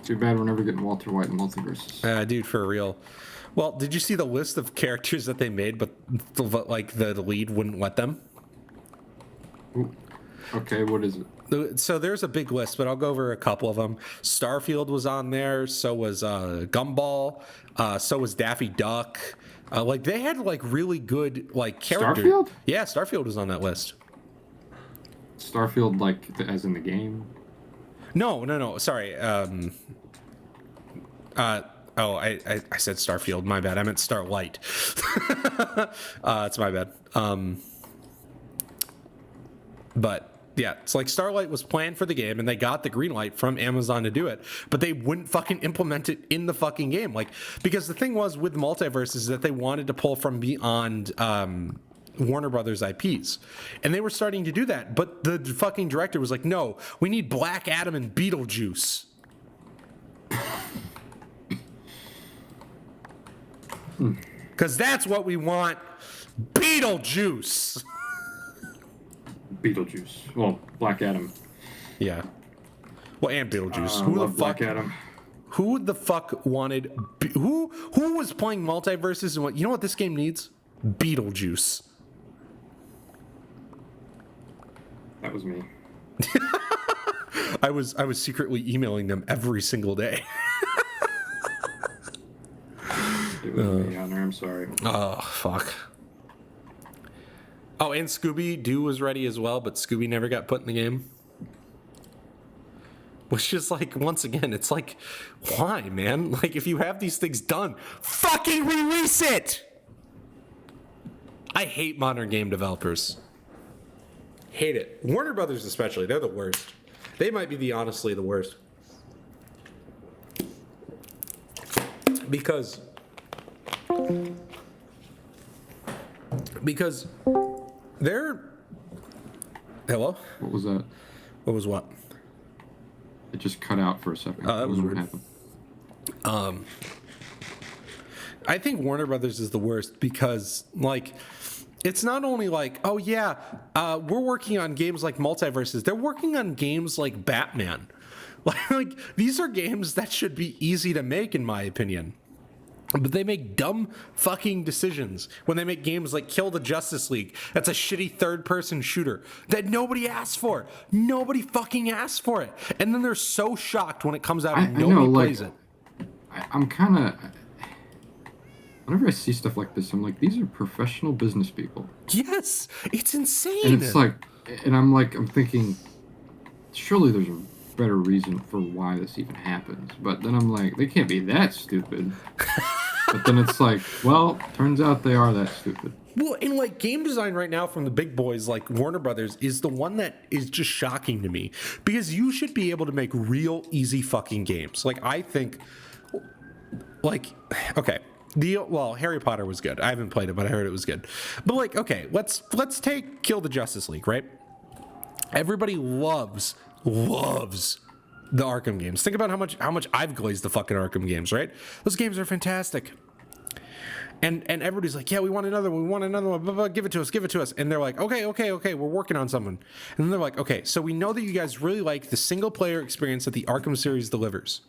Too bad we're never getting Walter White in Multiverses. Dude, for real. Well, did you see the list of characters that they made, but like the lead wouldn't let them? Ooh. Okay, what is it? So there's a big list, but I'll go over a couple of them. Starfield was on there. So was Gumball. So was Daffy Duck. Like they had like really good like characters. Starfield? Yeah, Starfield was on that list. Starfield, like as in the game? No. Sorry. I said Starfield. My bad. I meant Starlight. It's my bad. But yeah, it's like Starlight was planned for the game and they got the green light from Amazon to do it, but they wouldn't fucking implement it in the fucking game. Like, because the thing was with Multiverse is that they wanted to pull from beyond Warner Brothers IPs. And they were starting to do that, but the fucking director was like, no, we need Black Adam and Beetlejuice. Because that's what we want. Beetlejuice. Beetlejuice. Well, Black Adam. Yeah. Well, and Beetlejuice. Who the fuck? Black Adam. Who the fuck wanted? Who was playing Multiverses and what? You know what this game needs? Beetlejuice. That was me. I was secretly emailing them every single day. It was me, Hunter. I'm sorry. Oh fuck. Oh, and Scooby-Doo was ready as well, but Scooby never got put in the game. Which is like, once again, it's like, why, man? Like, if you have these things done, fucking release it! I hate modern game developers. Hate it. Warner Brothers especially, they're the worst. They might be honestly the worst. Because they're... Hello? What was that? What was what? It just cut out for a second. Oh, that was weird. What happened? I think Warner Brothers is the worst because, like, it's not only like, oh yeah, we're working on games like Multiverses. They're working on games like Batman. Like, these are games that should be easy to make, in my opinion. But they make dumb fucking decisions when they make games like Kill the Justice League. That's a shitty third-person shooter that nobody asked for. Nobody fucking asked for it. And then they're so shocked when it comes out and nobody plays it. I'm kind of... Whenever I see stuff like this, I'm like, these are professional business people. Yes! It's insane! And it's like... And I'm thinking, surely there's a better reason for why this even happens. But then I'm like, they can't be that stupid. But then it's like, well, turns out they are that stupid. Well, and like game design right now from the big boys like Warner Brothers is the one that is just shocking to me because you should be able to make real easy fucking games. Like I think, like, okay, Harry Potter was good. I haven't played it, but I heard it was good. But like, okay, let's take Kill the Justice League, right? Everybody loves the Arkham games. Think about how much I've glazed the fucking Arkham games, right? Those games are fantastic. And everybody's like, yeah, we want another one, blah, blah, blah, give it to us. And they're like, okay, we're working on something. And then they're like, okay, so we know that you guys really like the single player experience that the Arkham series delivers,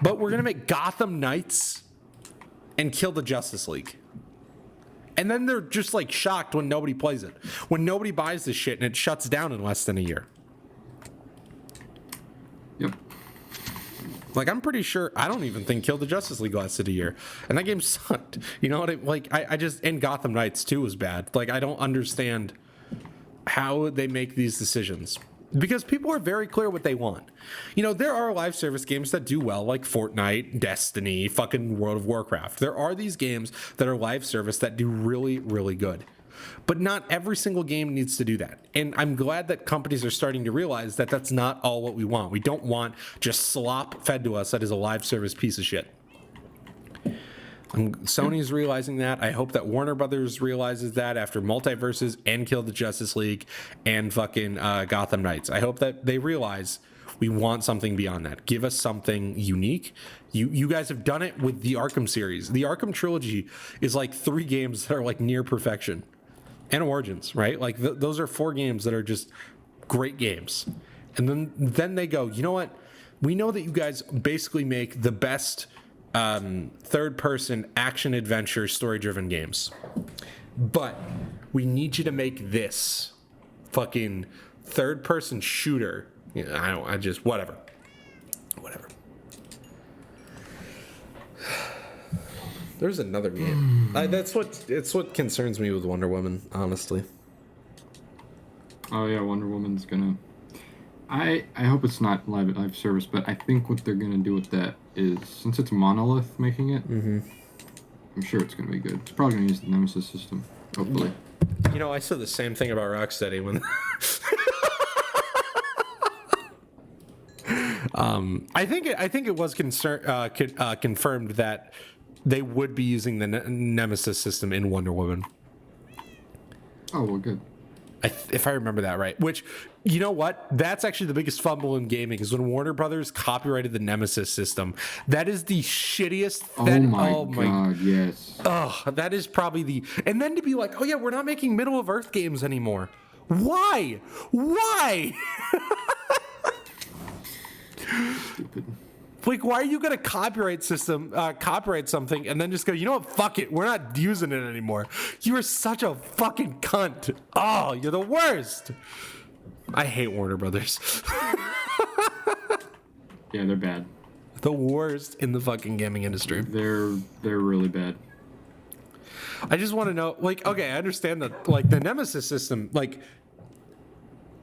but we're gonna make Gotham Knights and kill the Justice League. And then they're just like shocked when nobody plays it, when nobody buys this shit and it shuts down in less than a year. Yep. Like, I'm pretty sure, I don't even think Kill the Justice League lasted a year. And that game sucked. You know what I just, and Gotham Knights 2 was bad. Like, I don't understand how they make these decisions. Because people are very clear what they want. You know, there are live service games that do well, like Fortnite, Destiny, fucking World of Warcraft. There are these games that are live service that do really, really good. But not every single game needs to do that. And I'm glad that companies are starting to realize that that's not all what we want. We don't want just slop fed to us that is a live service piece of shit. Sony's realizing that. I hope that Warner Brothers realizes that after Multiverses and Kill the Justice League and fucking Gotham Knights. I hope that they realize we want something beyond that. Give us something unique. You guys have done it with the Arkham series. The Arkham trilogy is like 3 games that are like near perfection. And Origins, right? Like those are 4 games that are just great games. And then they go, you know what? We know that you guys basically make the best third-person action-adventure story-driven games. But we need you to make this fucking third-person shooter. You know, whatever. There's another game. It's what concerns me with Wonder Woman, honestly. Oh yeah, Wonder Woman's gonna. I hope it's not live service, but I think what they're gonna do with that is, since it's Monolith making it, I'm sure it's gonna be good. It's probably gonna use the Nemesis system, hopefully. You know, I said the same thing about Rocksteady when. I think it was confirmed that they would be using the Nemesis system in Wonder Woman. Oh, well, good. If I remember that right. Which, you know what? That's actually the biggest fumble in gaming, is when Warner Brothers copyrighted the Nemesis system. That is the shittiest. Oh my god, yes. Oh, that is probably the. And then to be like, oh yeah, we're not making Middle of Earth games anymore. Why? Stupid. Like, why are you gonna copyright something and then just go, you know what, fuck it, we're not using it anymore? You are such a fucking cunt. Oh, you're the worst. I hate Warner Brothers. Yeah, they're bad. The worst in the fucking gaming industry. They're really bad. I just want to know, like, okay, I understand that, like, the Nemesis system, like,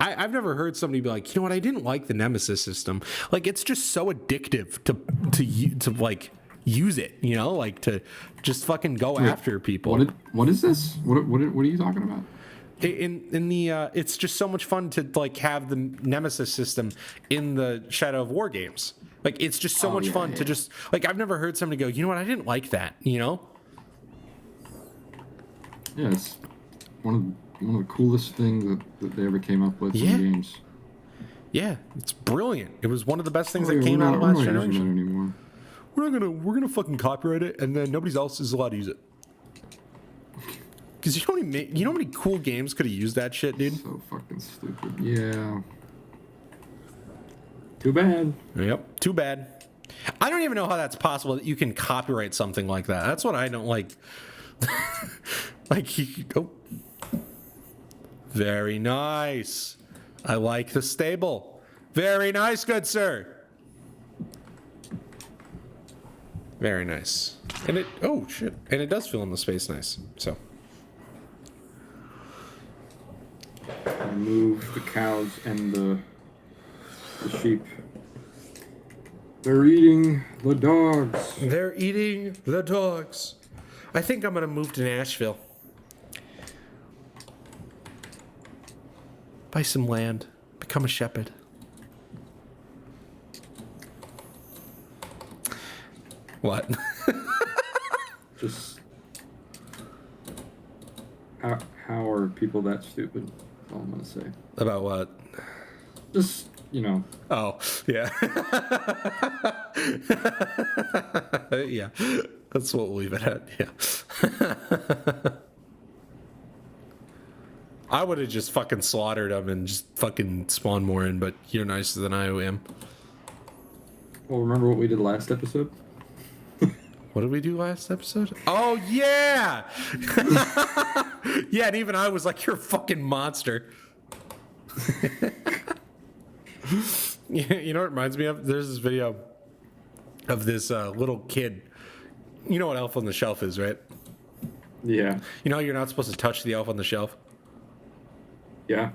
I've never heard somebody be like, you know what, I didn't like the Nemesis system. Like, it's just so addictive to like use it, you know, like to just fucking go after people. What is this? What are you talking about? In the it's just so much fun to like have the Nemesis system in the Shadow of War games. Like, it's just so much fun to just, like, I've never heard somebody go, you know what, I didn't like that, you know? Yeah, it's one of the coolest things that they ever came up with in games. Yeah, it's brilliant. It was one of the best things that came out of last generation. Anymore. We're gonna fucking copyright it, and then nobody else is allowed to use it. Because you know how many cool games could have used that shit, dude? So fucking stupid. Yeah. Too bad. Yep. Too bad. I don't even know how that's possible that you can copyright something like that. That's what I don't like. Very nice. I like the stable. Very nice, good sir. Very nice. And it, oh shit. And it does fill in the space nice. So. Remove the cows and the sheep. They're eating the dogs. They're eating the dogs. I think I'm going to move to Nashville. Buy some land. Become a shepherd. What? Just how are people that stupid? That's all I'm gonna say. About what? Just you know. Oh, yeah. Yeah. That's what we'll leave it at. Yeah. I would have just fucking slaughtered them and just fucking spawned more in, but you're nicer than I am. Well, remember what we did last episode? What did we do last episode? Oh, yeah! Yeah, and even I was like, you're a fucking monster. You know what it reminds me of? There's this video of this little kid. You know what Elf on the Shelf is, right? Yeah. You know how you're not supposed to touch the elf on the shelf? Yeah.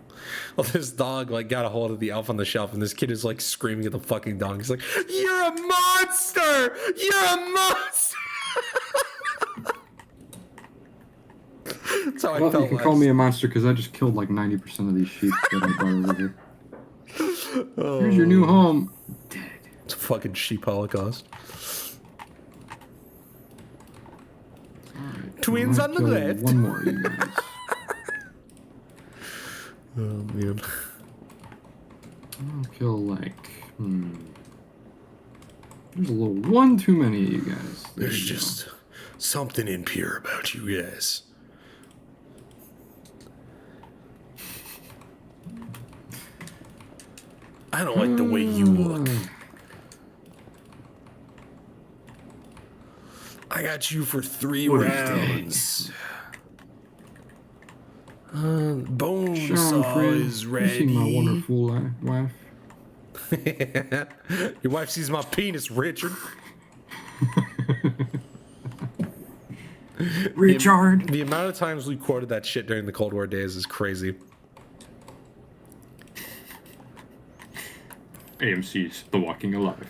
Well, this dog like got a hold of the elf on the shelf, and this kid is like screaming at the fucking dog. He's like, "You're a monster! You're a monster!" That's how I felt. You can call me a monster because I just killed like 90% of these sheep that I brought over here. Oh, Here's your new home. Dead. it's a fucking sheep holocaust. Right, Twins on the kill left. One more, you guys. Oh man. I'll kill like. There's a little one too many of you guys. There's just something impure about you guys. I don't like the way you look. I got you for 3 rounds. Bone saw is You see my ready. wonderful wife. Your wife sees my penis, Richard. Richard. The amount of times we quoted that shit during the Cold War days is crazy. AMC's The Walking Alive.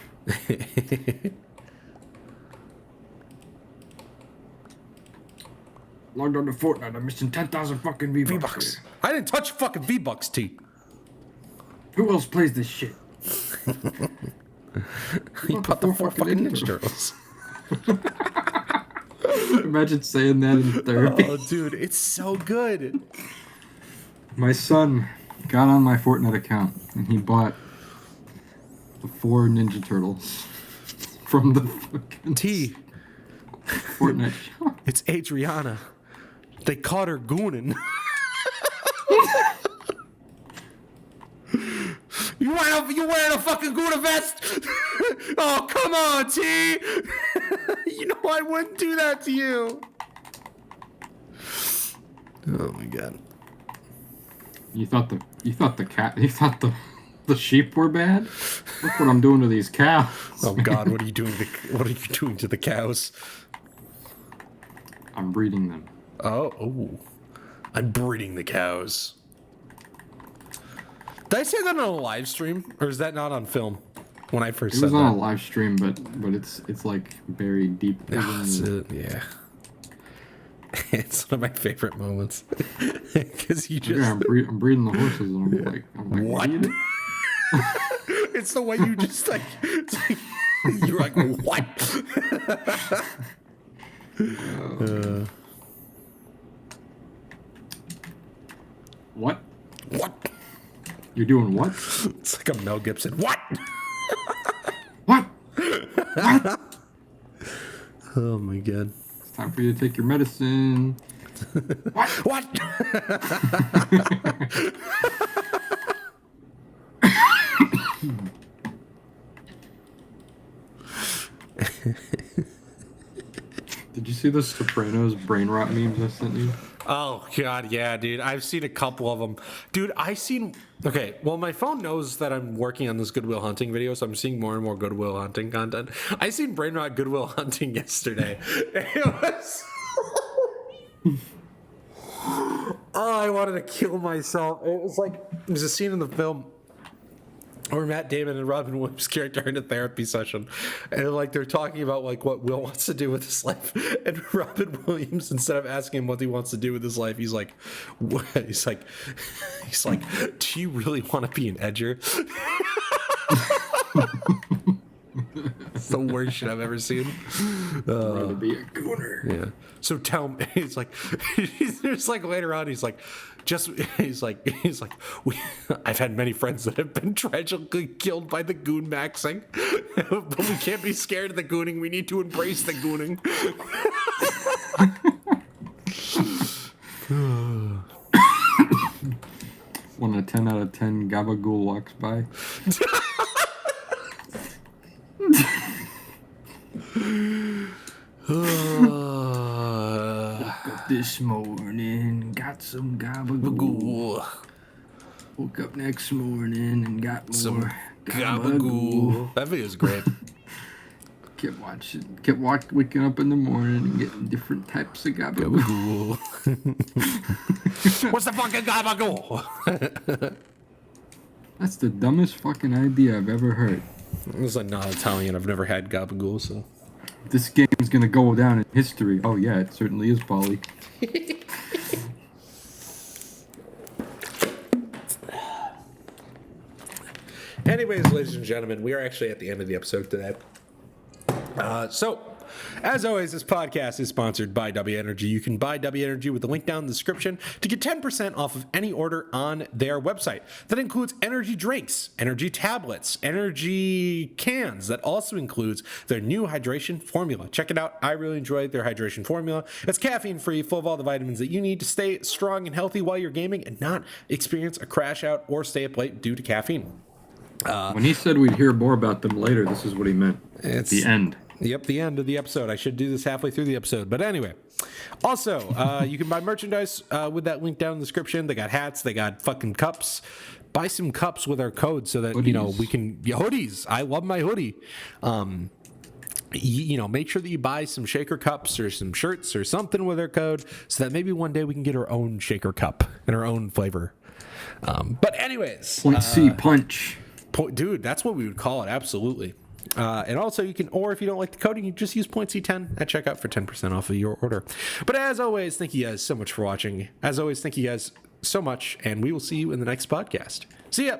Logged on to Fortnite. I'm missing 10,000 fucking V-Bucks. V-Bucks. I didn't touch your fucking V-Bucks, T. Who else plays this shit? You put the 4 fucking Ninja Turtles. Imagine saying that in therapy. Oh, dude, it's so good. My son got on my Fortnite account and he bought the 4 Ninja Turtles from the fucking T, Fortnite shop. it's Adriana. They caught her gooning. You wearing a fucking Gouda vest? Oh, come on, T. You know I wouldn't do that to you. Oh my god. You thought the sheep were bad? Look what I'm doing to these cows. Oh god, what are you doing to the cows? I'm breeding them. Oh. I'm breeding the cows. Did I say that on a live stream, or is that not on film? When I first It said was that, on a live stream, but it's like buried deep. That's it. Yeah, it's one of my favorite moments because you just I'm breeding the horses, and I'm like, what? It's the way you just like, it's like you're like what? What? What? You're doing what? It's like a Mel Gibson. What? What? What? Oh my god. It's time for you to take your medicine. What? What? Did you see the Sopranos brain rot memes I sent you? Oh god, yeah, dude. I've seen a couple of them. Dude, okay, well, my phone knows that I'm working on this Goodwill Hunting video, so I'm seeing more and more Goodwill Hunting content. I seen Brain Rot Goodwill Hunting yesterday. It was oh, I wanted to kill myself. It was like there's a scene in the film where Matt Damon and Robin Williams' character are in a therapy session, and like they're talking about like what Will wants to do with his life, and Robin Williams, instead of asking him what he wants to do with his life, he's like, what? He's like, do you really want to be an edger? It's the worst shit I've ever seen. I'd rather be a gooner. Yeah. So tell me, he's like, he's like later on, he's like, I've had many friends that have been tragically killed by the goon maxing, but we can't be scared of the gooning. We need to embrace the gooning. When a 10 out of 10 gabagool walks by. Woke up this morning, got some gabagool. Woke up next morning and got more gabagool. That video's great. Kept waking up in the morning and getting different types of gabagool. What's the fucking gabagool? That's the dumbest fucking idea I've ever heard. This is not Italian. I've never had gabagool, so. This game's gonna go down in history. Oh yeah, it certainly is, Polly. Anyways, ladies and gentlemen, we are actually at the end of the episode today. So, as always, this podcast is sponsored by W Energy. You can buy W Energy with the link down in the description to get 10% off of any order on their website. That includes energy drinks, energy tablets, energy cans. That also includes their new hydration formula. Check it out. I really enjoyed their hydration formula. It's caffeine-free, full of all the vitamins that you need to stay strong and healthy while you're gaming and not experience a crash out or stay up late due to caffeine. When he said we'd hear more about them later, this is what he meant. It's the end. Yep, the end of the episode. I should do this halfway through the episode. But anyway, also, you can buy merchandise with that link down in the description. They got hats. They got fucking cups. Buy some cups with our code so that, Hoodies. we can... Yeah, hoodies. I love my hoodie. Make sure that you buy some shaker cups or some shirts or something with our code so that maybe one day we can get our own shaker cup and our own flavor. But anyways... Point C, punch. Dude, that's what we would call it. Absolutely. And also you can, or if you don't like the code, you can just use point C10 at checkout for 10% off of your order. But as always, thank you guys so much for watching. As always, thank you guys so much, and we will see you in the next podcast. See ya.